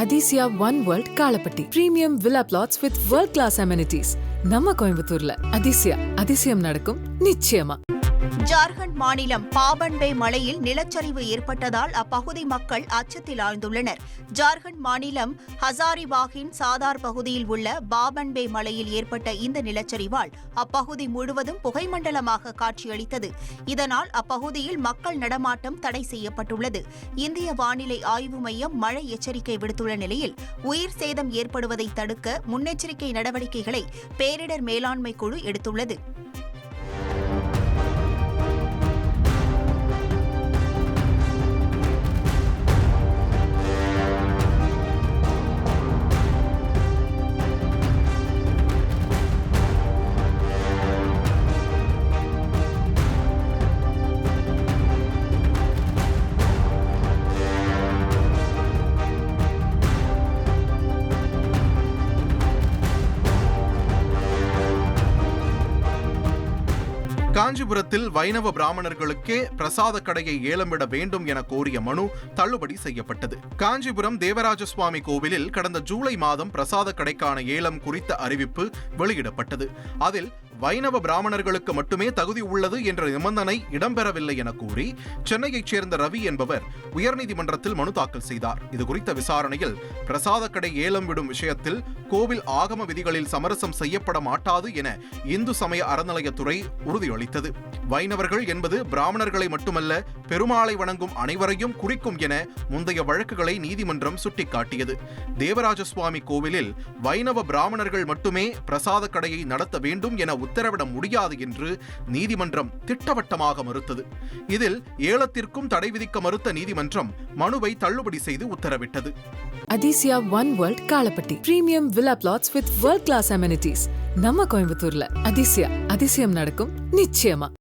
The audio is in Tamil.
Athisaya one world Kalapatti premium villa plots with world class amenities நம்ம கோயம்புத்தூர்ல. அதிசயம் நடக்கும் நிச்சயமா. ஜார்க்கண்ட் மாநிலம் பாபன்பே மலையில் நிலச்சரிவு ஏற்பட்டதால் அப்பகுதி மக்கள் அச்சத்தில் ஆழ்ந்துள்ளனர். ஜார்க்கண்ட் மாநிலம் ஹசாரிபாகின் சாதார் பகுதியில் உள்ள பாபன்பே மலையில் ஏற்பட்ட இந்த நிலச்சரிவால் அப்பகுதி முழுவதும் புகைமண்டலமாக காட்சியளித்தது. இதனால் அப்பகுதியில் மக்கள் நடமாட்டம் தடை செய்யப்பட்டுள்ளது. இந்திய வானிலை ஆய்வு மையம் மழை எச்சரிக்கை விடுத்துள்ள நிலையில் உயிர் சேதம் ஏற்படுவதை தடுக்க முன்னெச்சரிக்கை நடவடிக்கைகளை பேரிடர் மேலாண்மை குழு எடுத்துள்ளது. காஞ்சிபுரத்தில் வைணவ பிராமணர்களுக்கே பிரசாத கடையை ஏலமிட வேண்டும் என கோரிய மனு தள்ளுபடி செய்யப்பட்டது. காஞ்சிபுரம் தேவராஜ சுவாமி கோவிலில் கடந்த ஜூலை மாதம் பிரசாத கடைக்கான ஏலம் குறித்த அறிவிப்பு வெளியிடப்பட்டது. அதில் வைணவ பிராமணர்களுக்கு மட்டுமே தகுதி உள்ளது என்ற நிபந்தனை இடம்பெறவில்லை என கூறி சென்னையைச் சேர்ந்த ரவி என்பவர் உயர்நீதிமன்றத்தில் மனு தாக்கல் செய்தார். இதுகுறித்த விசாரணையில் பிரசாத கடை ஏலம் விடும் விஷயத்தில் கோவில் ஆகம விதிகளில் சமரசம் செய்யப்பட மாட்டாது என இந்து சமய அறநிலையத்துறை உறுதியளித்தது. வைணவர்கள் என்பது பிராமணர்களை மட்டுமல்ல, பெருமாளை வணங்கும் அனைவரையும் குறிக்கும் என முந்தைய வழக்குகளை நீதிமன்றம் சுட்டிக்காட்டியது. தேவராஜ சுவாமி கோவிலில் வைணவ பிராமணர்கள் மட்டுமே பிரசாத கடையை நடத்த வேண்டும் என உத்தரவிட முடியாது என்று நீதிமன்றம் திட்டவட்டமாக மறுத்தது. இதில் ஏலத்திற்கும் தடை விதிக்க மறுத்த நீதிமன்றம் மனுவை தள்ளுபடி செய்து உத்தரவிட்டது. Athisaya one world Kalapatti premium villa plots with world class amenities நம்ம கோயம்புத்தூர்ல. அதிசயம் நடக்கும் நிச்சயமா.